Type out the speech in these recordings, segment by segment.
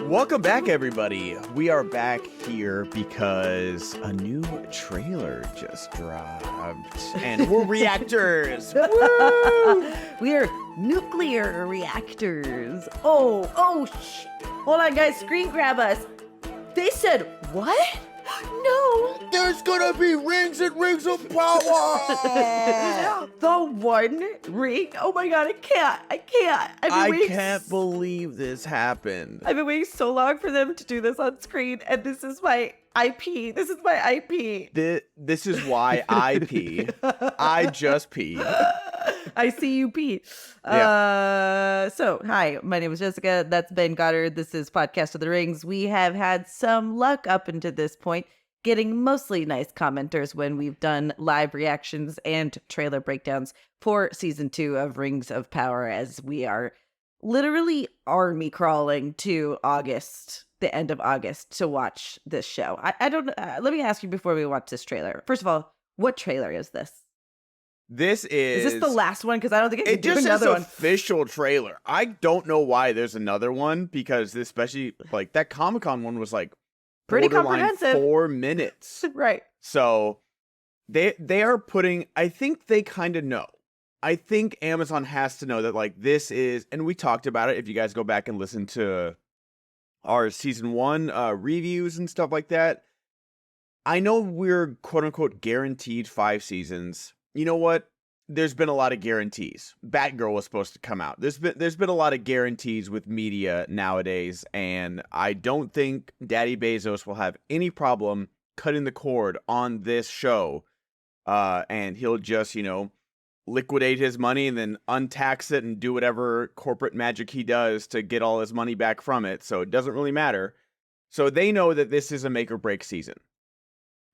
Welcome back, everybody. We are back here because a new trailer just dropped, and we're reactors. Woo! We're nuclear reactors. Oh, hold on, guys. Screen grab us. They said, what? No. There's gonna be rings and rings of power. The one ring. Oh my God, I can't. I can't believe this happened. I've been waiting so long for them to do this on screen, and this is my IP. This is my IP. This is why I pee. I just pee. I see you pee. Yeah. So, hi, my name is Jessica. That's Ben Goddard. This is Podcast of the Rings. We have had some luck up until this point, getting mostly nice commenters when we've done live reactions and trailer breakdowns for season 2 of Rings of Power, as we are literally army crawling to August, the end of August, to watch this show. I don't let me ask you before we watch this trailer. First of all, what trailer is this? Is this the last one? Because I don't think it can do another one. Official trailer. I don't know why there's another one, because especially like that Comic-Con one was like pretty comprehensive. 4 minutes. Right. So they are putting, I think they kind of know. I think Amazon has to know that like this is, and we talked about it if you guys go back and listen to our season 1 reviews and stuff like that. I know we're quote unquote guaranteed 5 seasons. You know what? There's been a lot of guarantees. Batgirl was supposed to come out. There's been a lot of guarantees with media nowadays, and I don't think Daddy Bezos will have any problem cutting the cord on this show. And he'll just, liquidate his money and then untax it and do whatever corporate magic he does to get all his money back from it. So it doesn't really matter. So they know that this is a make or break season.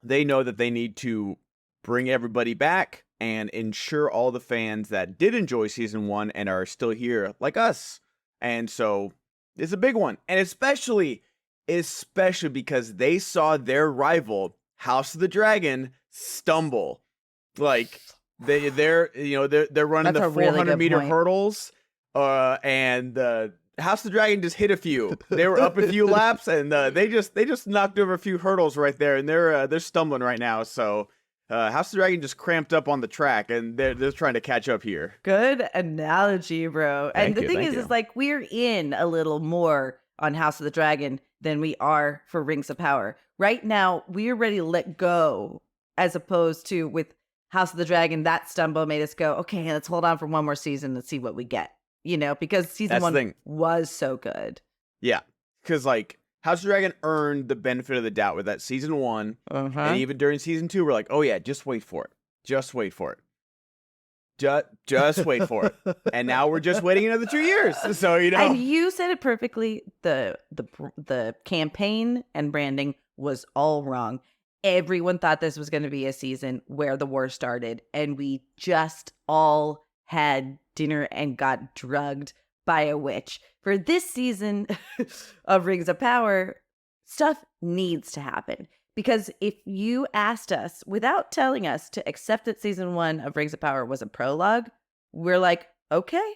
They know that they need to bring everybody back and ensure all the fans that did enjoy season 1 and are still here, like us. And so it's a big one. And especially because they saw their rival, House of the Dragon, stumble. Like they're running the 400-meter hurdles, and House of the Dragon just hit a few. They were up a few laps, and they just knocked over a few hurdles right there, and they're stumbling right now. So House of the Dragon just cramped up on the track, and they're trying to catch up here. Good analogy, bro. And the thing is like we're in a little more on House of the Dragon than we are for Rings of Power. Right now, we're ready to let go, as opposed to with House of the Dragon, that stumble made us go, okay, let's hold on for one more season and see what we get. Because season 1 was so good. Yeah, because like House of the Dragon earned the benefit of the doubt with that season 1, and even during season 2, we're like, oh yeah, just wait for it. Just wait for it. Just wait for it. And now we're just waiting another 2 years. So, And you said it perfectly. The campaign and branding was all wrong. Everyone thought this was going to be a season where the war started, and we just all had dinner and got drugged by a witch. For this season of Rings of Power, stuff needs to happen. Because if you asked us, without telling us, to accept that season 1 of Rings of Power was a prologue, we're like, okay,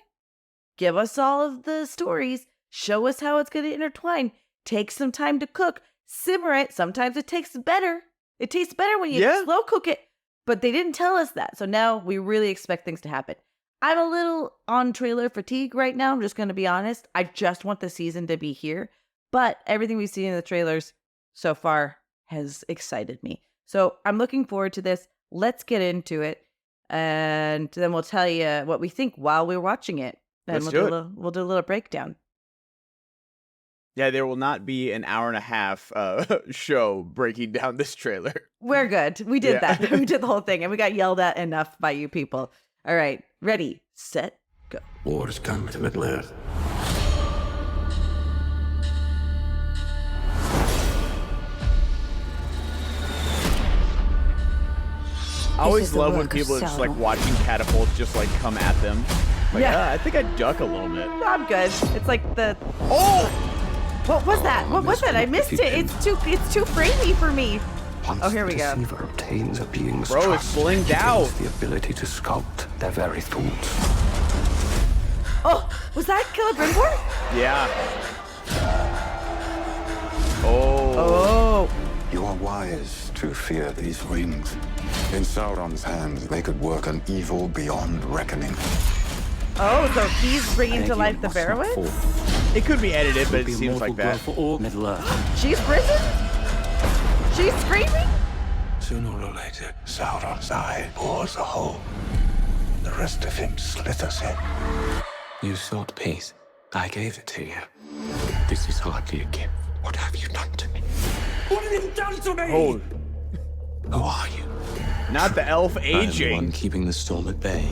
give us all of the stories, show us how it's going to intertwine, take some time to cook, simmer it. Sometimes it tastes better. It tastes better when you slow cook it. But they didn't tell us that. So now we really expect things to happen. I'm a little on trailer fatigue right now. I'm just going to be honest. I just want the season to be here. But everything we've seen in the trailers so far has excited me. So I'm looking forward to this. Let's get into it. And then we'll tell you what we think while we're watching it. And we'll do a little breakdown. Yeah, there will not be an hour and a half show breaking down this trailer. We're good. We did that. We did the whole thing, and we got yelled at enough by you people. All right, ready, set, go. War has come to Middle-earth. I always love when people are just like watching catapults just like come at them. Like, I think I'd duck a little bit. I'm good. It's like the... Oh! What was that? What was that? I missed it. It's too framey for me. Oh, here we go. Obtains a being's Bro, it's blinged out. The ability to sculpt their very thoughts. Oh, was that Celebrimbor? Yeah. Oh. You are wise to fear these rings. In Sauron's hands, they could work an evil beyond reckoning. Oh, so he's bringing to life the Barrowits? It could be edited, but it seems like that. For all Middle-earth. She's risen? She's screaming? Sooner or later, Sauron's eye bores a hole. The rest of him slithers in. You sought peace. I gave it to you. This is hardly a gift. What have you done to me? What have you done to me? Oh, Who are you? not the elf I am the one aging. keeping the storm at bay.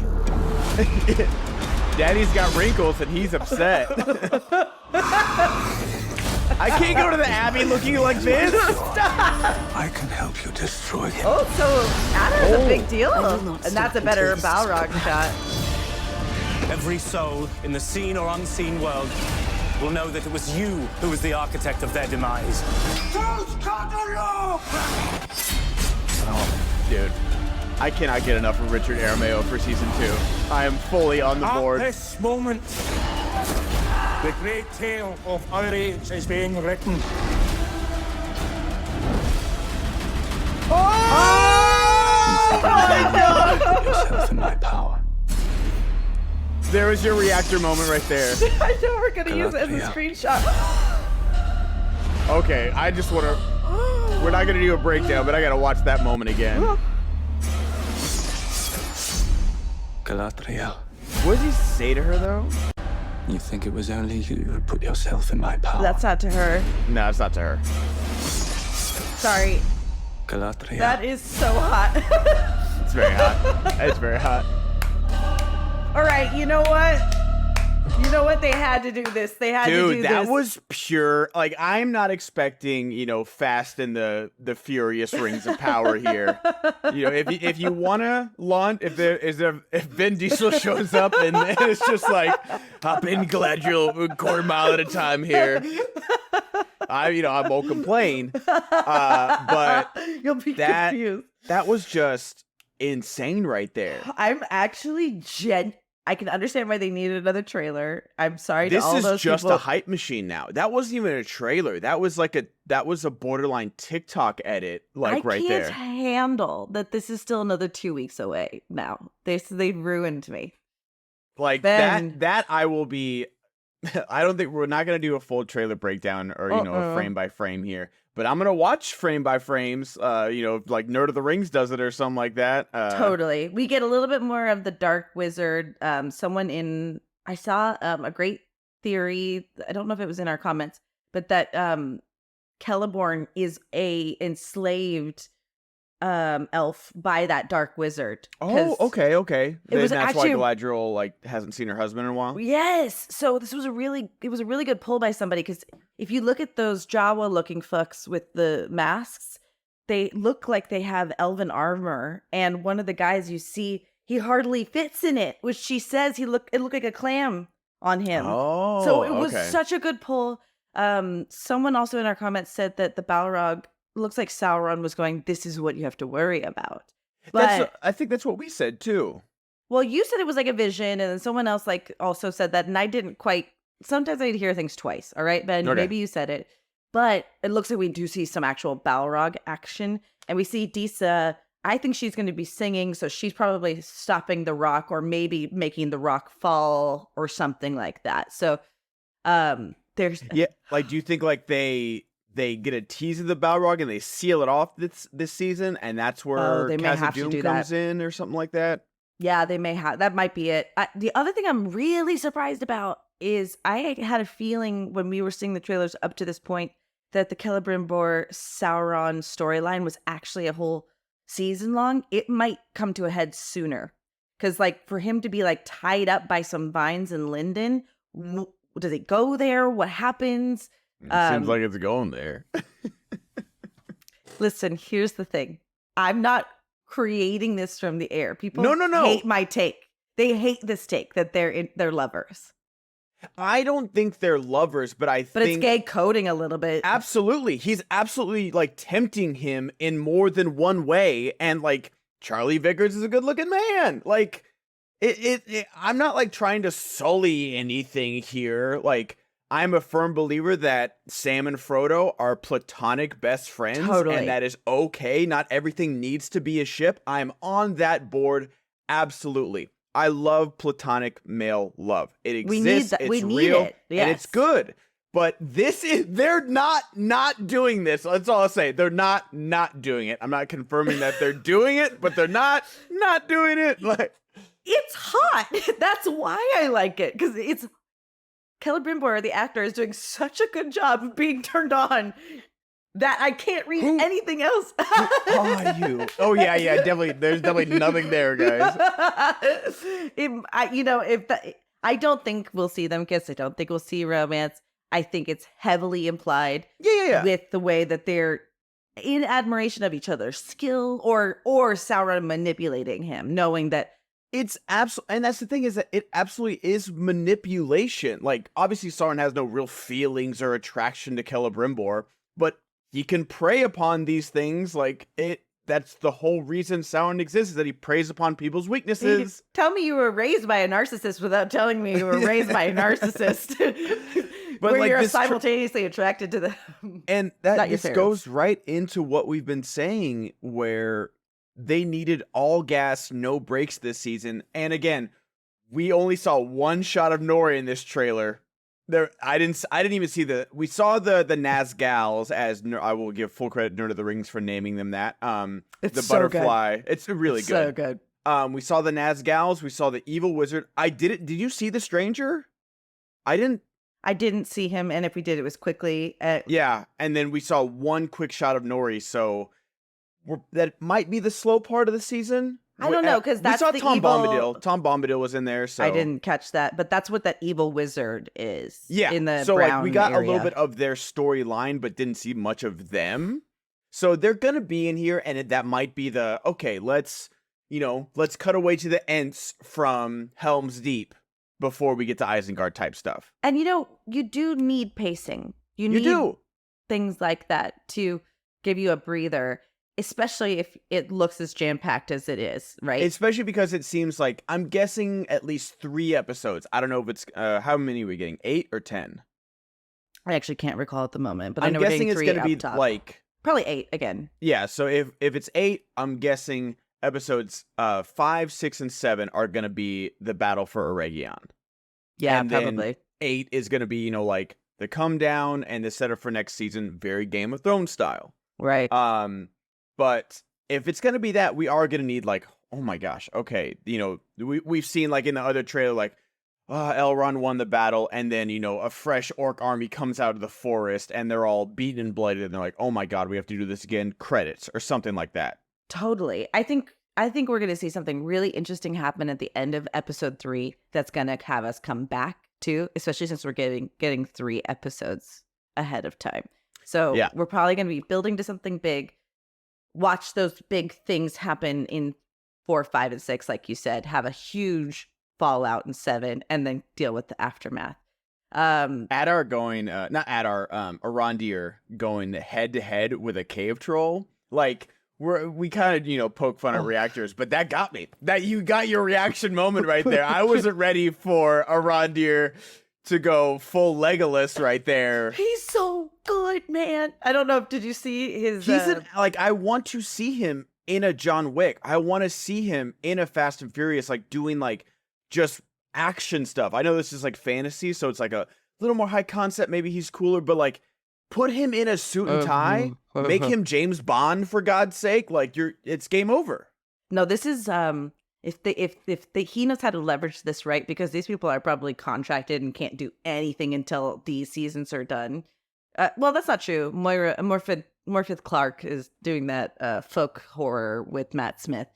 Daddy's got wrinkles and he's upset. I can't go to the Abbey looking like this. I can help you destroy him. Oh, so Anna's a big deal. will not And that's a stop better until this is Balrog shot. Every soul in the seen or unseen world will know that it was you who was the architect of their demise. Dude, I cannot get enough of Richard Aramayo for season 2. I am fully on the At board. this moment, the great tale of our age is being written. Put yourself in my power. There was your reactor moment right there. I know we're going to use it as a Galadriel. screenshot. Okay, I just want to... We're not going to do a breakdown, but I got to watch that moment again. Galadriel, What does he say to her, though? you think it was only you who put yourself in my power? That's not to her. No, it's not to her. Sorry. Galadriel. That is so hot. It's very hot. It's very hot. All right, you know what? You know what? They had to do this. They had to do Dude, this. that was pure. Like, I'm not expecting, Fast and the Furious Rings of Power here. If you wanna launch, if Vin Diesel shows up and it's just like, hop in Galadriel, a quarter mile at a time here. I won't complain. But You'll be that confused. that was just insane right there. I'm actually I can understand why they needed another trailer. I'm sorry to This all is those just people. a hype machine now. That wasn't even a trailer. That was a borderline TikTok edit, like right there. I can't handle that this is still another 2 weeks away now. They've ruined me. Like Ben. that I will be I don't think we're not gonna do a full trailer breakdown or a frame by frame here. But I'm gonna watch frame by frames, like Nerd of the Rings does it or something like that. Totally. We get a little bit more of the Dark Wizard. I saw a great theory. I don't know if it was in our comments, but that Celeborn is a enslaved elf by that Dark Wizard. Oh, okay. It was That's actually- why Galadriel hasn't seen her husband in a while. Yes. So this was a really good pull by somebody, because if you look at those Jawa looking fucks with the masks, they look like they have elven armor. And one of the guys you see, he hardly fits in it, which she says it looked like a clam on him. Oh, So it was okay. such a good pull. Someone also in our comments said that the Balrog looks like Sauron was going, this is what you have to worry about. But I think that's what we said too. well, you said it was like a vision, and then someone else also said that, and I didn't quite. Sometimes I hear things twice. All right, Ben, Okay. maybe you said it, but it looks like we do see some actual Balrog action, and we see Disa. I think she's going to be singing, so she's probably stopping the rock, or maybe making the rock fall, or something like that. So, there's Yeah, like do you think like they get a tease of the Balrog and they seal it off this season, and that's where they may have to Khazad-dûm do comes that. in or something like that? Yeah, they may have. That might be it. The other thing I'm really surprised about is I had a feeling when we were seeing the trailers up to this point that the Celebrimbor Sauron storyline was actually a whole season long. It might come to a head sooner, because like for him to be like tied up by some vines in Linden, does it go there? What happens? Seems like it's going there. Listen, here's the thing. I'm not creating this from the air. People No. hate my take. They hate this take that they're lovers. I don't think they're lovers, but But it's gay coding a little bit. absolutely. He's absolutely like tempting him in more than one way, and like Charlie Vickers is a good-looking man. Like I'm not like trying to sully anything here. Like I'm a firm believer that Sam and Frodo are platonic best friends. Totally. And that is okay. Not everything needs to be a ship. I'm on that board. Absolutely. I love platonic male love. It exists. We need that. It's We need real. it. Yes. And it's good. But they're not doing this. That's all I'll say. They're not doing it. I'm not confirming that they're doing it, but they're not doing it. Like, It's hot. That's why I like it, because it's Celebrimbor, the actor, is doing such a good job of being turned on that I can't read anything else. Who are you? Oh yeah, definitely. There's definitely nothing there, guys. I don't think we'll see them kiss. I don't think we'll see romance. I think it's heavily implied. Yeah. With the way that they're in admiration of each other's skill, or Sauron manipulating him, knowing that. It's absolutely, and that's the thing, is that it absolutely is manipulation. Like, obviously Sauron has no real feelings or attraction to Celebrimbor, but he can prey upon these things. Like, that's the whole reason Sauron exists, is that he preys upon people's weaknesses. Tell me you were raised by a narcissist without telling me you were raised by a narcissist. But where like, you're this simultaneously attracted to the and Not that your this parents. goes right into what we've been saying, where they needed all gas, no brakes this season. And again, we only saw one shot of Nori in this trailer. I didn't even see we saw the Nazgals, as I will give full credit to Nerd of the Rings for naming them that. It's the so butterfly. Good. It's really good. So good. We saw the Nazgals, we saw the evil wizard. Did you see the stranger? I didn't see him, and if we did, it was quickly. Yeah, and then we saw one quick shot of Nori, so that might be the slow part of the season. I don't know, because that's we saw the Tom evil... Bombadil. Tom Bombadil was in there, so I didn't catch that, but that's what that evil wizard is. Yeah, in the so brown like we got area. a little bit of their storyline, but didn't see much of them. So they're gonna be in here, and that might be let's cut away to the Ents from Helm's Deep before we get to Isengard type stuff. And you do need pacing. You need things like that to give you a breather, especially if it looks as jam-packed as it is, right? Especially because it seems like, I'm guessing at least 3 episodes. I don't know if it's, how many are we getting? 8 or 10? I actually can't recall at the moment, but I'm I know we're guessing getting 3 it's going to be top. like... Probably 8 again. Yeah, so if it's 8, I'm guessing episodes 5, 6, and 7 are going to be the battle for Eregion. Yeah, and probably. Then 8 is going to be, like the come down and the setup for next season, very Game of Thrones style. Right. But if it's going to be that, we are going to need like, oh my gosh, okay, we've seen like in the other trailer, like, Elrond won the battle, and then, a fresh orc army comes out of the forest, and they're all beaten and bloodied, and they're like, oh my god, we have to do this again, credits, or something like that. Totally. I think we're going to see something really interesting happen at the end of episode 3 that's going to have us come back to, especially since we're getting 3 episodes ahead of time. So yeah. We're probably going to be building to something big. Watch those big things happen in 4, 5, and 6, like you said. Have a huge fallout in 7, and then deal with the aftermath. Arondir going head to head with a cave troll. Like, we kind of poke fun at reactors, but that got me. That you got your reaction moment right there. I wasn't ready for Arondir to go full Legolas right there. He's so good, man. I don't know. Did you see his? I want to see him in a John Wick. I want to see him in a Fast and Furious, like doing like just action stuff. I know this is like fantasy, so it's like a little more high concept. Maybe he's cooler, but like put him in a suit and tie, make him James Bond for God's sake. Like it's game over. No, this is if he knows how to leverage this right, because these people are probably contracted and can't do anything until these seasons are done. Well, that's not true. Morfydd Clark is doing that folk horror with Matt Smith.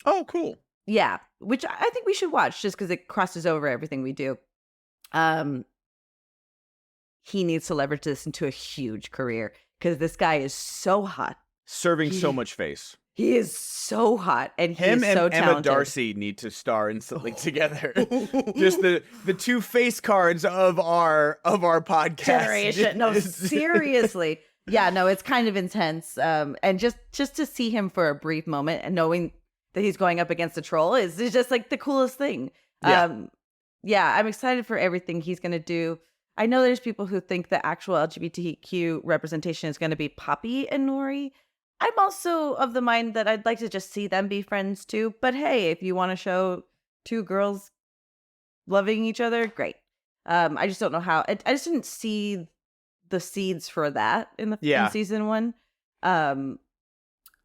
Oh, cool. Yeah, which I think we should watch just because it crosses over everything we do. He needs to leverage this into a huge career because this guy is so hot. Serving so much face. He is so hot, and he Him is so and talented. Emma Darcy need to star in something together. Just the 2 face cards of our podcast generation. No, seriously. Yeah, no, it's kind of intense. And just to see him for a brief moment and knowing that he's going up against a troll is just like the coolest thing. Yeah. Yeah, I'm excited for everything he's gonna do. I know there's people who think the actual LGBTQ representation is going to be Poppy and Nori. I'm also of the mind that I'd like to just see them be friends too. But hey, if you want to show two girls loving each other, great. I just don't know how. I just didn't see the seeds for that in season 1. I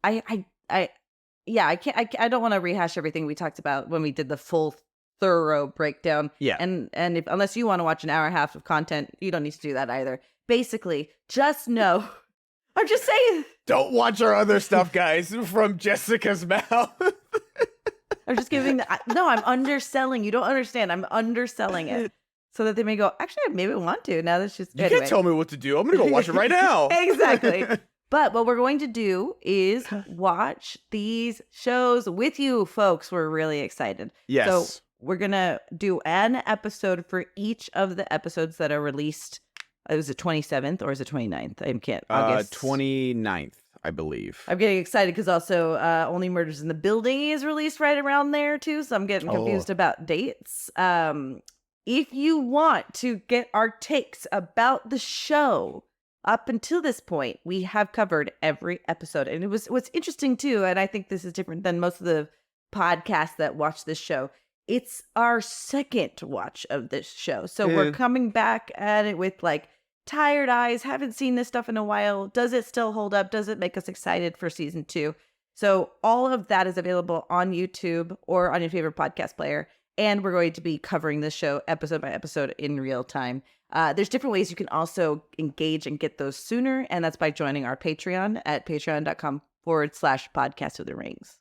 can't. I don't want to rehash everything we talked about when we did the full thorough breakdown. Yeah. And unless you want to watch an hour and a half of content, you don't need to do that either. Basically, just know. I'm just saying. Don't watch our other stuff, guys, from Jessica's mouth. I'm just giving no, I'm underselling. You don't understand. I'm underselling it. So that they may go, actually, I maybe want to. Now that's just You can't tell me what to do. I'm going to go watch it right now. Exactly. But what we're going to do is watch these shows with you, folks. We're really excited. Yes. So we're going to do an episode for each of the episodes that are released. Was it 27th or is it 29th? I can't. August 29th, I believe. I'm getting excited because also Only Murders in the Building is released right around there too. So I'm getting confused about dates. If you want to get our takes about the show, up until this point, we have covered every episode. And what's interesting too, and I think this is different than most of the podcasts that watch this show. It's our second watch of this show. So we're coming back at it with like tired eyes, haven't seen this stuff in a while. Does it still hold up? Does it make us excited for season 2? So all of that is available on YouTube or on your favorite podcast player. And we're going to be covering this show episode by episode in real time. There's different ways you can also engage and get those sooner. And that's by joining our Patreon at patreon.com/podcast of the rings.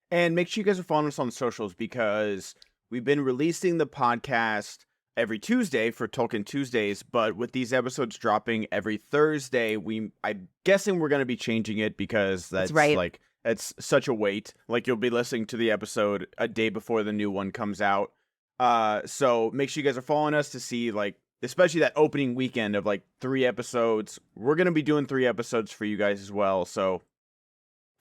And make sure you guys are following us on the socials because we've been releasing the podcast every Tuesday for Tolkien Tuesdays. But with these episodes dropping every Thursday, I'm guessing we're going to be changing it because that's right. Like, it's such a wait. Like, you'll be listening to the episode a day before the new one comes out. So make sure you guys are following us to see, like, especially that opening weekend of, like, 3 episodes. We're going to be doing 3 episodes for you guys as well. So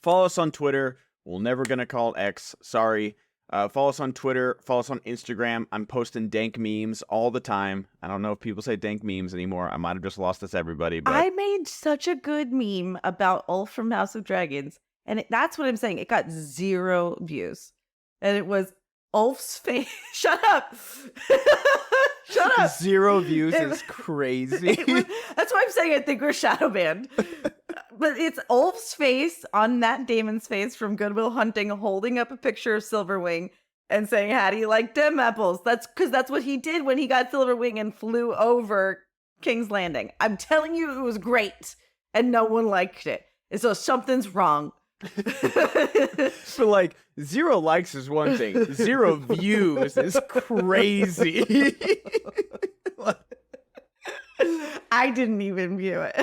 follow us on Twitter. We're never going to call it X. Sorry. Follow us on Twitter. Follow us on Instagram. I'm posting dank memes all the time. I don't know if people say dank memes anymore. I might have just lost this everybody. But I made such a good meme about Ulf from House of Dragons. And that's what I'm saying. It got 0 views. And it was Ulf's face. Shut up. Shut up. 0 views is crazy. That's why I'm saying I think we're shadow banned. But it's Ulf's face on Matt Damon's face from Good Will Hunting holding up a picture of Silverwing and saying, how do you like them apples? That's because that's what he did when he got Silverwing and flew over King's Landing. I'm telling you, it was great. And no one liked it. And so something's wrong. But like 0 likes is one thing, 0 views is crazy. I didn't even view it.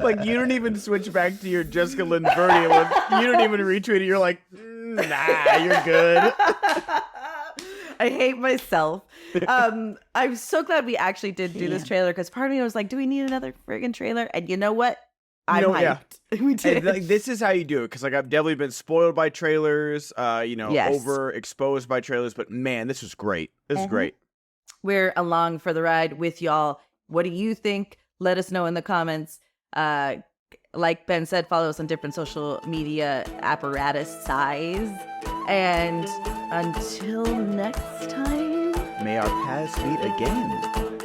Like, you don't even switch back to your Jessica Lynn Verdi. You don't even retweet it. You're like, nah, you're good. I hate myself. I'm so glad we actually did do this trailer because part of me was like, do we need another friggin' trailer? And you know what? I'm hyped. Yeah. We did. And, like, this is how you do it because, like, I've definitely been spoiled by trailers, Yes. overexposed by trailers. But man, this was great. This is great. We're along for the ride with y'all. What do you think? Let us know in the comments. Like Ben said, follow us on different social media apparatus size. And until next time, May our paths meet again.